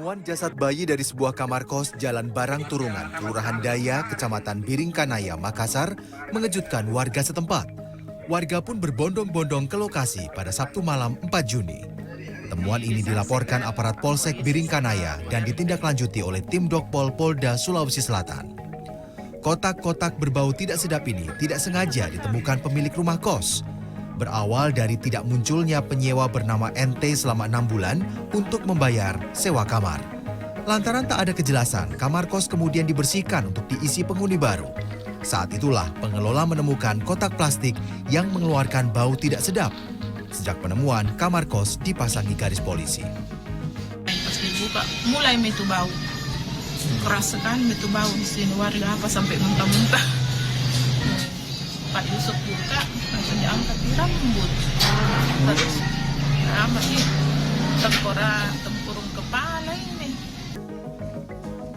Penemuan jasad bayi dari sebuah kamar kos Jalan Barang Turungan, Kelurahan Daya, Kecamatan Biringkanaya, Makassar, mengejutkan warga setempat. Warga pun berbondong-bondong ke lokasi pada Sabtu malam 4 Juni. Temuan ini dilaporkan aparat Polsek Biringkanaya dan ditindaklanjuti oleh tim Dokpol Polda Sulawesi Selatan. Kotak-kotak berbau tidak sedap ini tidak sengaja ditemukan pemilik rumah kos. Berawal dari tidak munculnya penyewa bernama NT selama 6 bulan untuk membayar sewa kamar. Lantaran tak ada kejelasan, kamar kos kemudian dibersihkan untuk diisi penghuni baru. Saat itulah pengelola menemukan kotak plastik yang mengeluarkan bau tidak sedap. Sejak penemuan, kamar kos dipasangi garis polisi. Pas dibuka, mulai itu bau. Keras sekali itu bau di sini, warga apa sampai muntah-muntah. Pak Yusuf buka, langsung diangkat di rambut. Terus, masih tempurung kepala ini.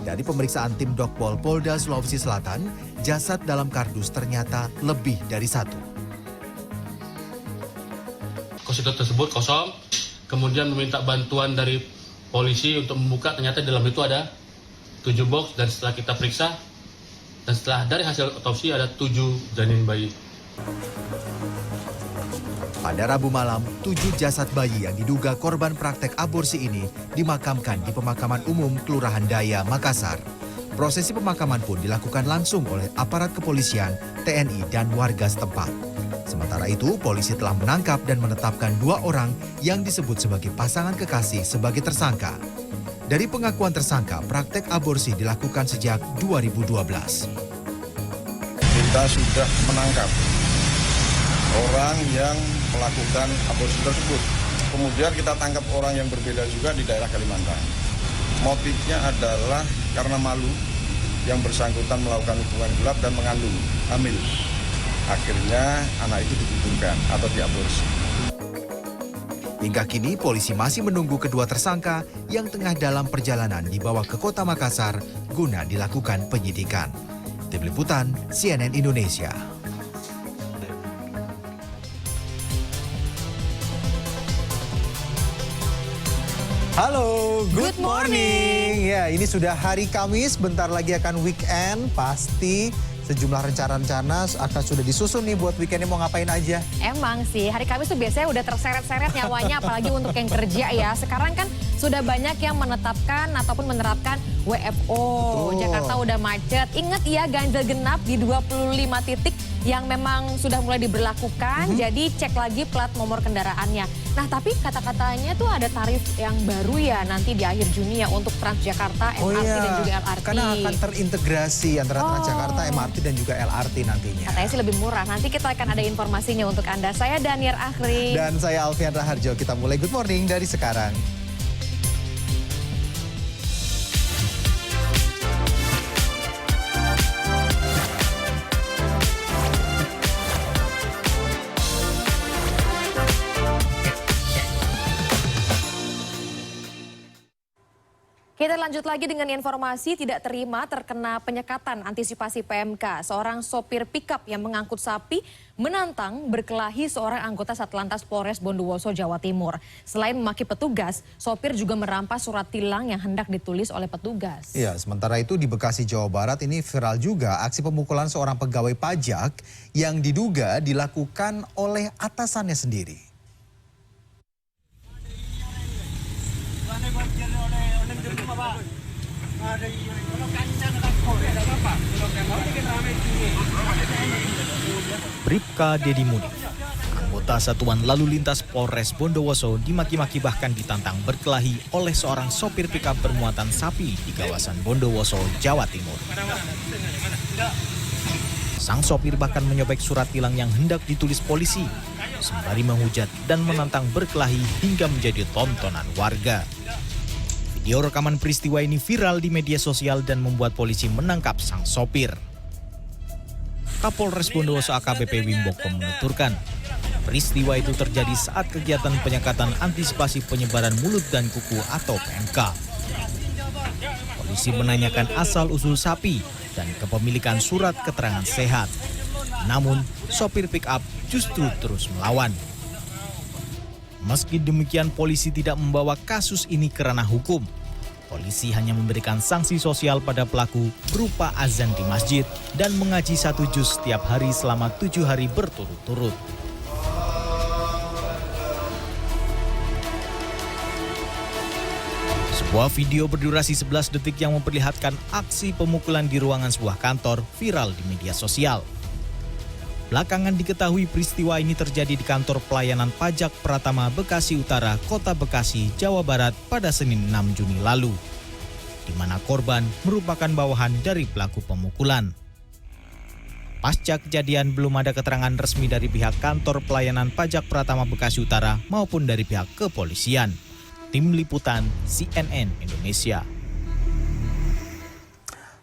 Dari pemeriksaan tim Dokpol Polda Sulawesi Selatan, jasad dalam kardus ternyata lebih dari satu. Kos itu tersebut kosong, kemudian meminta bantuan dari polisi untuk membuka, ternyata di dalam itu ada 7 box, dan setelah kita periksa, dan setelah dari hasil otopsi ada 7 janin bayi. Pada Rabu malam, 7 jasad bayi yang diduga korban praktek aborsi ini dimakamkan di pemakaman umum Kelurahan Daya, Makassar. Prosesi pemakaman pun dilakukan langsung oleh aparat kepolisian, TNI, dan warga setempat. Sementara itu, polisi telah menangkap dan menetapkan 2 orang yang disebut sebagai pasangan kekasih sebagai tersangka. Dari pengakuan tersangka, praktek aborsi dilakukan sejak 2012. Kita sudah menangkap orang yang melakukan aborsi tersebut. Kemudian kita tangkap orang yang berbeda juga di daerah Kalimantan. Motifnya adalah karena malu yang bersangkutan melakukan hubungan gelap dan mengandung hamil. Akhirnya anak itu digugurkan atau diaborsi. Hingga kini polisi masih menunggu kedua tersangka yang tengah dalam perjalanan dibawa ke kota Makassar guna dilakukan penyidikan. Tim Liputan CNN Indonesia. Halo, good morning. Ya, ini sudah hari Kamis, bentar lagi akan weekend. Pasti sejumlah rencana-rencana akan sudah disusun nih buat weekendnya mau ngapain aja. Emang sih, hari Kamis tuh biasanya udah terseret-seret nyawanya, apalagi untuk yang kerja ya. Sekarang kan sudah banyak yang menetapkan ataupun menerapkan WFO. Betul. Jakarta udah macet. Ingat ya, ganjil genap di 25 titik yang memang sudah mulai diberlakukan. Jadi cek lagi plat nomor kendaraannya. Nah, tapi kata-katanya tuh ada tarif yang baru ya nanti di akhir Juni ya untuk Transjakarta, MRT dan juga LRT. Karena akan terintegrasi antara Transjakarta, MRT dan juga LRT nantinya. Katanya sih lebih murah. Nanti kita akan ada informasinya untuk Anda. Saya Daniar Akhri. Dan saya Alfian Raharjo. Kita mulai Good Morning dari sekarang. Kita lanjut lagi dengan informasi tidak terima terkena penyekatan antisipasi PMK. Seorang sopir pickup yang mengangkut sapi menantang berkelahi seorang anggota Satlantas Polres Bondowoso, Jawa Timur. Selain memaki petugas, sopir juga merampas surat tilang yang hendak ditulis oleh petugas. Ya, sementara itu di Bekasi, Jawa Barat ini viral juga aksi pemukulan seorang pegawai pajak yang diduga dilakukan oleh atasannya sendiri. Bribka Dedi Munik, anggota Satuan Lalu Lintas Polres Bondowoso dimaki-maki bahkan ditantang berkelahi oleh seorang sopir pickup bermuatan sapi di kawasan Bondowoso, Jawa Timur. Sang sopir bahkan menyobek surat tilang yang hendak ditulis polisi, sembari menghujat dan menantang berkelahi hingga menjadi tontonan warga. Video rekaman peristiwa ini viral di media sosial dan membuat polisi menangkap sang sopir. Kapolres Bondowoso AKBP Wimboko menuturkan, peristiwa itu terjadi saat kegiatan penyekatan antisipasi penyebaran mulut dan kuku atau PMK. Polisi menanyakan asal-usul sapi dan kepemilikan surat keterangan sehat. Namun, sopir pick-up justru terus melawan. Meski demikian, polisi tidak membawa kasus ini ke ranah hukum. polisi hanya memberikan sanksi sosial pada pelaku berupa azan di masjid dan mengaji 1 juz setiap hari selama 7 hari berturut-turut. Sebuah video berdurasi 11 detik yang memperlihatkan aksi pemukulan di ruangan sebuah kantor viral di media sosial. Belakangan diketahui peristiwa ini terjadi di kantor pelayanan pajak Pratama Bekasi Utara, Kota Bekasi, Jawa Barat pada Senin 6 Juni lalu, di mana korban merupakan bawahan dari pelaku pemukulan. Pasca kejadian belum ada keterangan resmi dari pihak kantor pelayanan pajak Pratama Bekasi Utara maupun dari pihak kepolisian. Tim Liputan CNN Indonesia.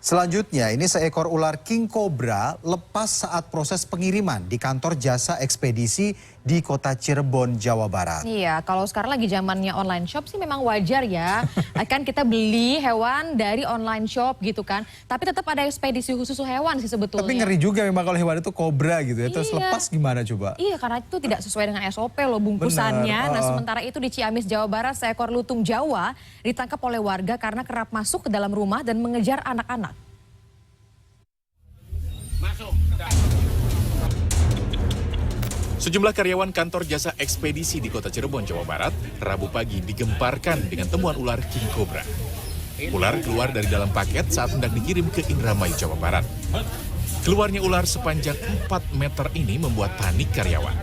Selanjutnya, ini seekor ular king cobra lepas saat proses pengiriman di kantor jasa ekspedisi di kota Cirebon, Jawa Barat. Iya, kalau sekarang lagi zamannya online shop sih memang wajar ya. Kan kita beli hewan dari online shop gitu kan. Tapi tetap ada ekspedisi khusus hewan sih sebetulnya. Tapi ngeri juga memang kalau hewan itu kobra gitu ya. Terus Iya. lepas gimana coba? Iya, karena itu tidak sesuai dengan SOP loh bungkusannya. Bener, Nah, sementara itu di Ciamis, Jawa Barat, seekor lutung Jawa ditangkap oleh warga karena kerap masuk ke dalam rumah dan mengejar anak-anak. Sejumlah karyawan kantor jasa ekspedisi di kota Cirebon, Jawa Barat, Rabu pagi digemparkan dengan temuan ular king cobra. Ular keluar dari dalam paket saat hendak dikirim ke Indramayu, Jawa Barat. Keluarnya ular sepanjang 4 meter ini membuat panik karyawan.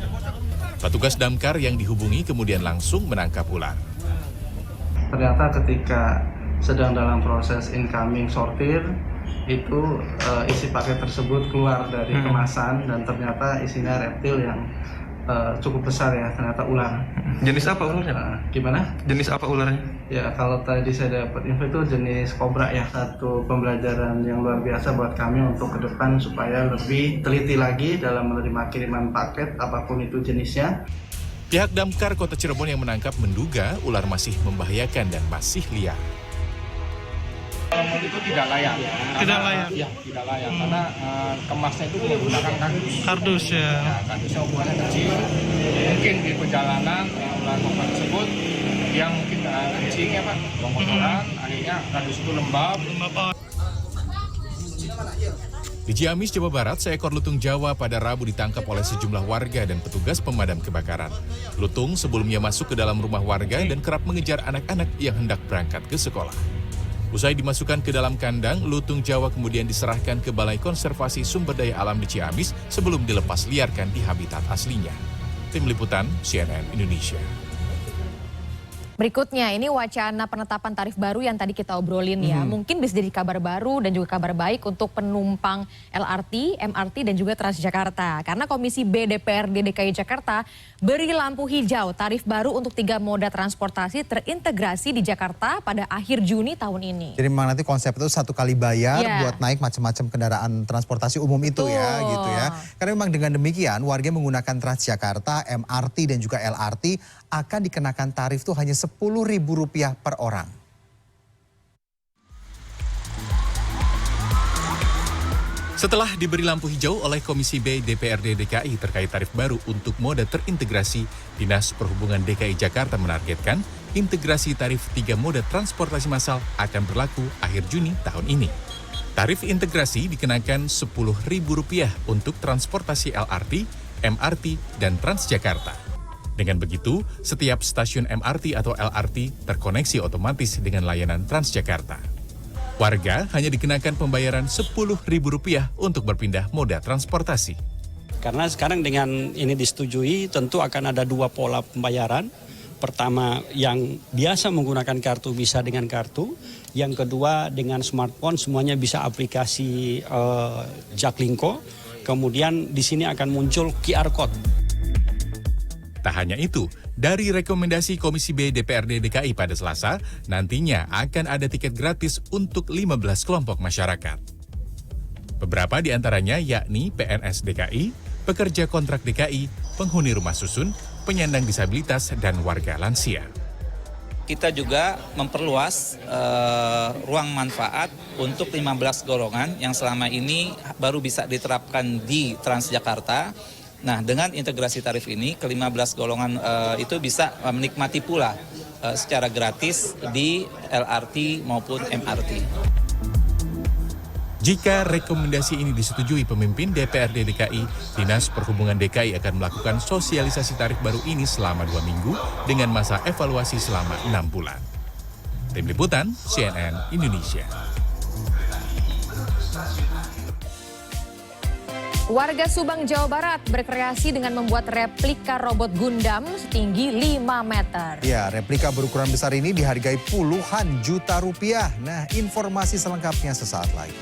Petugas damkar yang dihubungi kemudian langsung menangkap ular. Ternyata ketika sedang dalam proses incoming sortir, itu isi paket tersebut keluar dari kemasan dan ternyata isinya reptil yang cukup besar ya, ternyata ular. Jenis apa ularnya? Gimana? Jenis apa ularnya? Ya kalau tadi saya dapat info itu jenis kobra ya. Satu pembelajaran yang luar biasa buat kami untuk ke depan supaya lebih teliti lagi dalam menerima kiriman paket apapun itu jenisnya. Pihak damkar kota Cirebon yang menangkap menduga ular masih membahayakan dan masih liar. Itu tidak layak. Tidak layak. Ya, tidak layak karena kemasnya itu menggunakan kardus. Kardus ya. Ya, kardusnya ukurannya kecil. Mungkin di perjalanan ular kobra tersebut yang mungkin kencing ya Pak, buang kotoran, akhirnya kardus itu lembab. Di Ciamis, Jawa Barat, seekor lutung Jawa pada Rabu ditangkap oleh sejumlah warga dan petugas pemadam kebakaran. Lutung sebelumnya masuk ke dalam rumah warga dan kerap mengejar anak-anak yang hendak berangkat ke sekolah. Usai dimasukkan ke dalam kandang, lutung Jawa kemudian diserahkan ke Balai Konservasi Sumber Daya Alam di Ciamis sebelum dilepas liarkan di habitat aslinya. Tim Liputan CNN Indonesia. Berikutnya, ini wacana penetapan tarif baru yang tadi kita obrolin ya. Mungkin bisa jadi kabar baru dan juga kabar baik untuk penumpang LRT, MRT dan juga Transjakarta. Karena Komisi B DPRD DKI Jakarta beri lampu hijau tarif baru untuk 3 moda transportasi terintegrasi di Jakarta pada akhir Juni tahun ini. Jadi memang nanti konsep itu 1 kali bayar Iya. buat naik macam-macam kendaraan transportasi umum itu ya gitu ya. Karena memang dengan demikian warga menggunakan Transjakarta, MRT dan juga LRT akan dikenakan tarif tuh hanya Rp10.000 per orang. Setelah diberi lampu hijau oleh Komisi B DPRD DKI terkait tarif baru untuk moda terintegrasi, Dinas Perhubungan DKI Jakarta menargetkan integrasi tarif 3 moda transportasi massal akan berlaku akhir Juni tahun ini. Tarif integrasi dikenakan Rp10.000 untuk transportasi LRT, MRT, dan Transjakarta. Dengan begitu, setiap stasiun MRT atau LRT terkoneksi otomatis dengan layanan Transjakarta. Warga hanya dikenakan pembayaran Rp10.000 untuk berpindah moda transportasi. Karena sekarang dengan ini disetujui, tentu akan ada 2 pola pembayaran. Pertama, yang biasa menggunakan kartu bisa dengan kartu. Yang kedua, dengan smartphone semuanya bisa aplikasi Jaklingko. Kemudian di sini akan muncul QR Code. Tak hanya itu, dari rekomendasi Komisi B DPRD DKI pada Selasa, nantinya akan ada tiket gratis untuk 15 kelompok masyarakat. Beberapa di antaranya yakni PNS DKI, pekerja kontrak DKI, penghuni rumah susun, penyandang disabilitas, dan warga lansia. Kita juga memperluas ruang manfaat untuk 15 golongan yang selama ini baru bisa diterapkan di Transjakarta. Nah, dengan integrasi tarif ini, ke-15 golongan itu bisa menikmati pula secara gratis di LRT maupun MRT. Jika rekomendasi ini disetujui pemimpin DPRD DKI, Dinas Perhubungan DKI akan melakukan sosialisasi tarif baru ini selama 2 minggu dengan masa evaluasi selama 6 bulan. Tim Liputan, CNN Indonesia. Warga Subang, Jawa Barat berkreasi dengan membuat replika robot Gundam setinggi 5 meter. Ya, replika berukuran besar ini dihargai puluhan juta rupiah. Nah, informasi selengkapnya sesaat lagi.